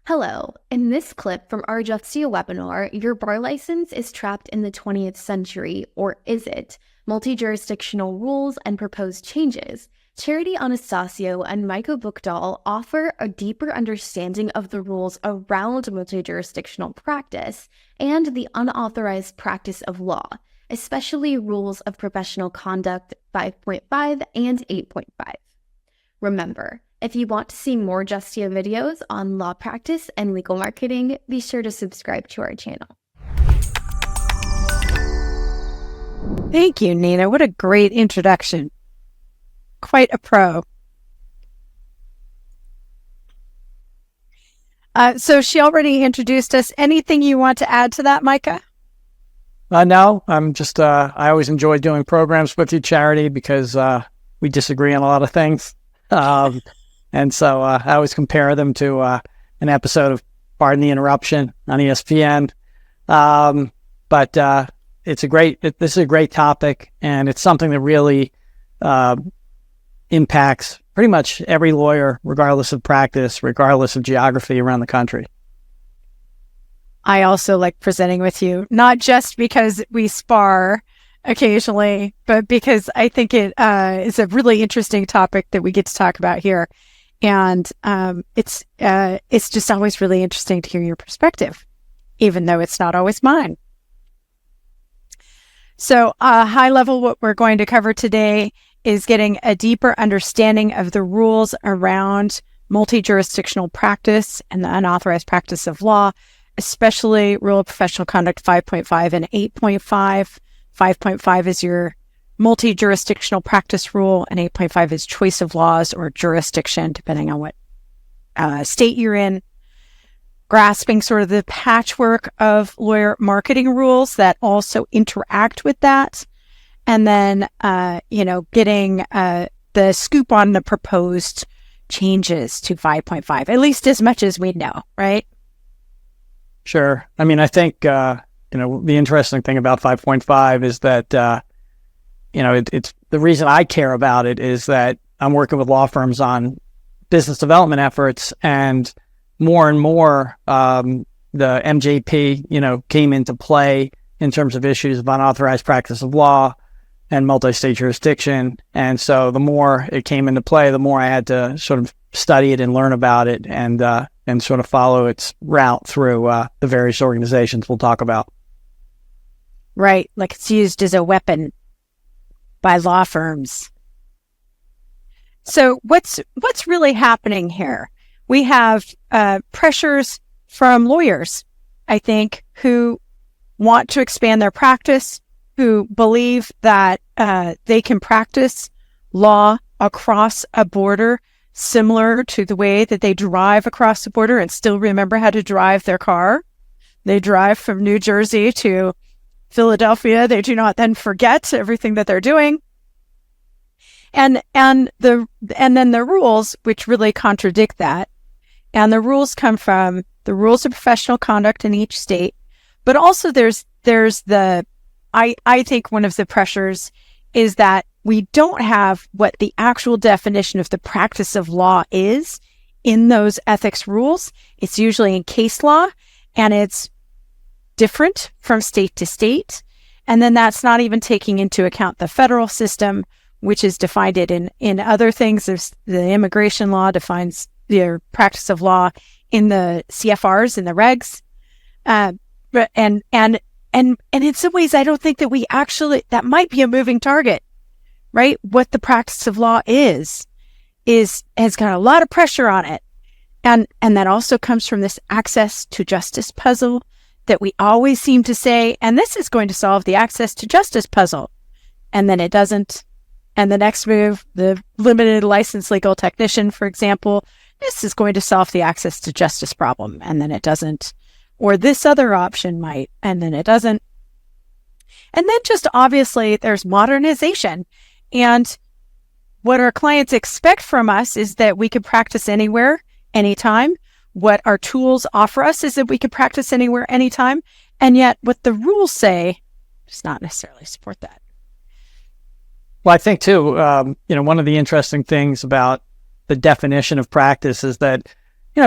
Hello. In this clip from our Justia webinar, your bar license is trapped in the 20th century, or is it? Multi-jurisdictional rules and proposed changes. Charity Anastasio and Maiko Buchdahl offer a deeper understanding of the rules around multi-jurisdictional practice and the unauthorized practice of law, especially rules of professional conduct 5.5 and 8.5. Remember, if you want to see more Justia videos on law practice and legal marketing, be sure to subscribe to our channel. Thank you, Nina. What a great introduction. Quite a pro. So she already introduced us. Anything you want to add to that, Micah? No, I'm just, I always enjoy doing programs with you, Charity, because we disagree on a lot of things. And so I always compare them to an episode of Pardon the Interruption on ESPN. But this is a great topic, and it's something that really impacts pretty much every lawyer, regardless of practice, regardless of geography around the country. I also like presenting with you, not just because we spar occasionally, but because I think it is a really interesting topic that we get to talk about here. And it's just always really interesting to hear your perspective, even though it's not always mine. So high level, what we're going to cover today is getting a deeper understanding of the rules around multi-jurisdictional practice and the unauthorized practice of law, especially Rule of Professional Conduct 5.5 and 8.5. 5.5 is your multi-jurisdictional practice rule, and 8.5 is choice of laws or jurisdiction, depending on what state you're in. Grasping sort of the patchwork of lawyer marketing rules that also interact with that. And then, getting the scoop on the proposed changes to 5.5, at least as much as we know, right? Sure. I mean, I think, the interesting thing about 5.5 is that, it's the reason I care about it is that I'm working with law firms on business development efforts, and more, the MJP, came into play in terms of issues of unauthorized practice of law and multi-state jurisdiction. And so the more it came into play, the more I had to sort of study it and learn about it and sort of follow its route through the various organizations we'll talk about. Right, like it's used as a weapon by law firms. So what's really happening here? We have pressures from lawyers, I think, who want to expand their practice, who believe that they can practice law across a border similar to the way that they drive across the border and still remember how to drive their car. They drive from New Jersey to Philadelphia. They do not then forget everything that they're doing. And then the rules, which really contradict that. And the rules come from the rules of professional conduct in each state. But also there's I think one of the pressures is that we don't have what the actual definition of the practice of law is in those ethics rules. It's usually in case law, and it's different from state to state. And then that's not even taking into account the federal system, which is defined it in other things. There's the immigration law defines the practice of law in the CFRs and the regs. And in some ways, I don't think that that might be a moving target, right? What the practice of law has got a lot of pressure on it. And that also comes from this access to justice puzzle that we always seem to say, and this is going to solve the access to justice puzzle. And then it doesn't. And the next move, the limited license legal technician, for example, this is going to solve the access to justice problem. And then it doesn't. Or this other option might, and then it doesn't. And then just obviously there's modernization. And what our clients expect from us is that we can practice anywhere, anytime. What our tools offer us is that we can practice anywhere, anytime. And yet what the rules say does not necessarily support that. Well, I think too, one of the interesting things about the definition of practice is that,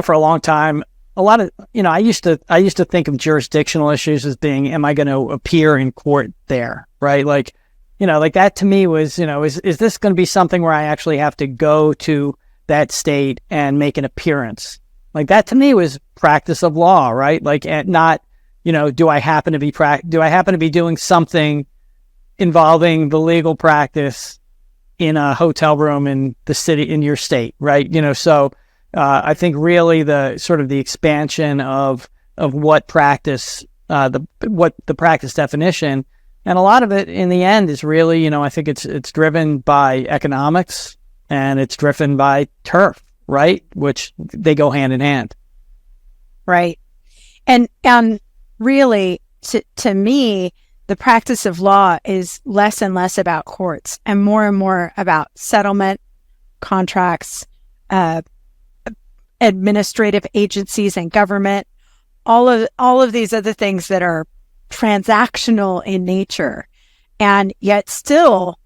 for a long time, a lot of, I used to think of jurisdictional issues as being, am I going to appear in court there? Right. Like, like that to me was, is this going to be something where I actually have to go to that state and make an appearance? Like that to me was practice of law, right? Like, and not, do I happen to be doing something involving the legal practice in a hotel room in the city, in your state, right? So I think really the sort of the expansion of what practice, what the practice definition, and a lot of it in the end is really, I think it's driven by economics and it's driven by turf, right? Which they go hand in hand. Right. And really, to me, the practice of law is less and less about courts and more about settlement, contracts, administrative agencies and government, all of these other things that are transactional in nature, and yet still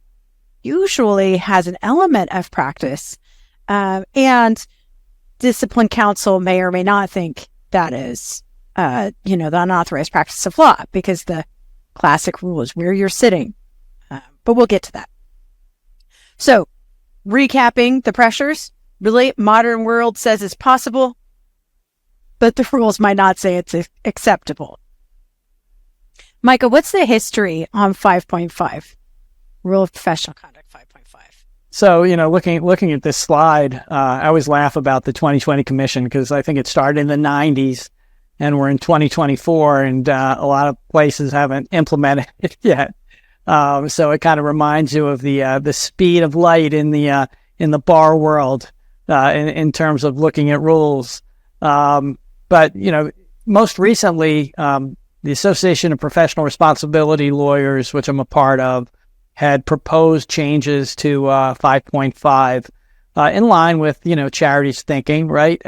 usually has an element of practice. And discipline counsel may or may not think that is, the unauthorized practice of law, because the classic rule is where you're sitting. But we'll get to that. So, recapping the pressures, really, modern world says it's possible, but the rules might not say it's acceptable. Micah, what's the history on 5.5? Rule of Professional Conduct 5.5. So, looking at this slide, I always laugh about the 2020 Commission because I think it started in the 90s and we're in 2024 and a lot of places haven't implemented it yet. So it kind of reminds you of the speed of light in the bar world in terms of looking at rules. But, most recently, the Association of Professional Responsibility Lawyers, which I'm a part of, had proposed changes to 5.5 in line with, charities thinking, right?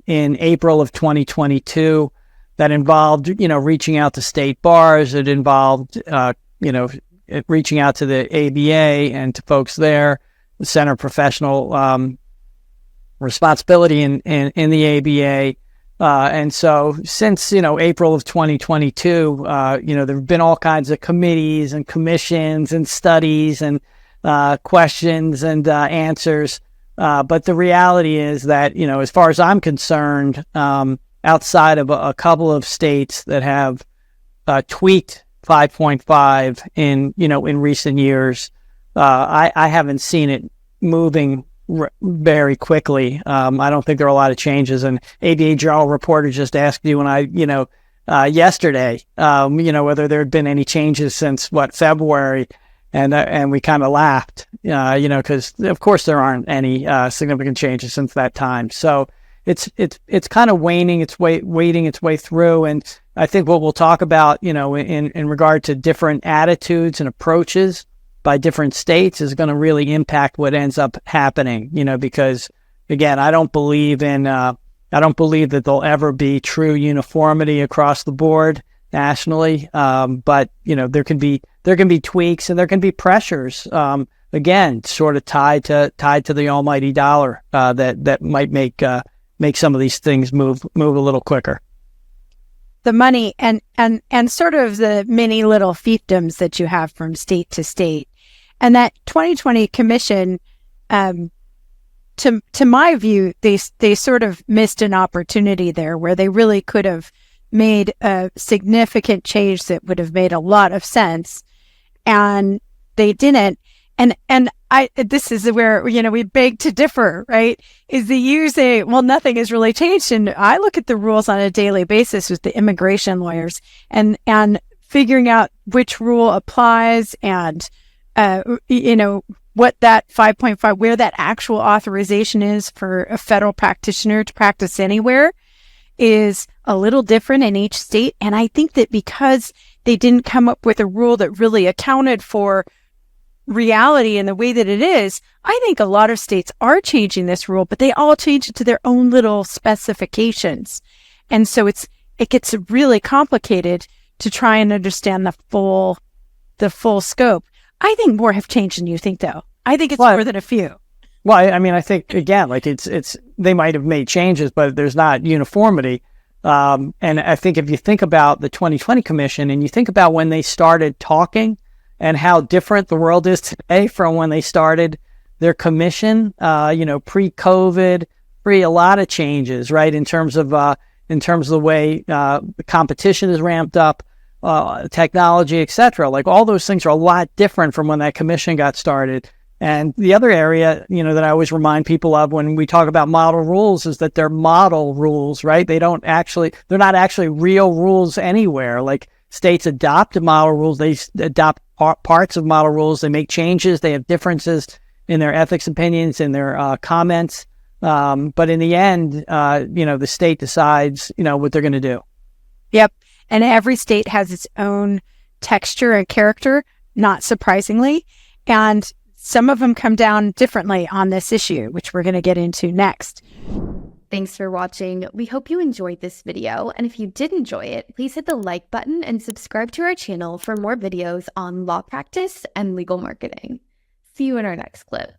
In April of 2022, that involved, reaching out to state bars. It involved, reaching out to the ABA and to folks there, the Center of Professional Responsibility in the ABA. And so since, April of 2022, there have been all kinds of committees and commissions and studies and questions and answers. But the reality is that, as far as I'm concerned, outside of a couple of states that have tweaked 5.5 in recent years, I haven't seen it moving very quickly. I don't think there are a lot of changes. And ABA Journal reporter just asked you and I, yesterday, whether there had been any changes since February, and we kind of laughed, because of course there aren't any significant changes since that time. So it's kind of wading its way through, and I think what we'll talk about, in regard to different attitudes and approaches by different states is going to really impact what ends up happening, because again, I don't believe that there'll ever be true uniformity across the board nationally. But there can be tweaks and there can be pressures, again, sort of tied to the almighty dollar, that might make some of these things move a little quicker. The money and sort of the many little fiefdoms that you have from state to state. And that 2020 Commission, to my view, they sort of missed an opportunity there where they really could have made a significant change that would have made a lot of sense, and they didn't. And this is where, we beg to differ, right? Is that you say, well, nothing has really changed. And I look at the rules on a daily basis with the immigration lawyers and figuring out which rule applies and, what that 5.5, where that actual authorization is for a federal practitioner to practice anywhere is a little different in each state. And I think that because they didn't come up with a rule that really accounted for reality in the way that it is, I think a lot of states are changing this rule, but they all change it to their own little specifications. And so it gets really complicated to try and understand the full scope. I think more have changed than you think, though. I think it's more than a few. Well, I think, again, like it's they might have made changes, but there's not uniformity. And I think if you think about the 2020 Commission and you think about when they started talking and how different the world is today from when they started their commission, pre-COVID, a lot of changes, right? In terms of the way the competition is ramped up, technology, et cetera. Like all those things are a lot different from when that commission got started. And the other area, that I always remind people of when we talk about model rules is that they're model rules, right? They're not actually real rules anywhere. Like states adopt model rules. They adopt parts of model rules. They make changes. They have differences in their ethics opinions, in their comments. But in the end, the state decides, what they're going to do. Yep. And every state has its own texture and character, not surprisingly. And some of them come down differently on this issue, which we're going to get into next. Thanks for watching. We hope you enjoyed this video. And if you did enjoy it, please hit the like button and subscribe to our channel for more videos on law practice and legal marketing. See you in our next clip.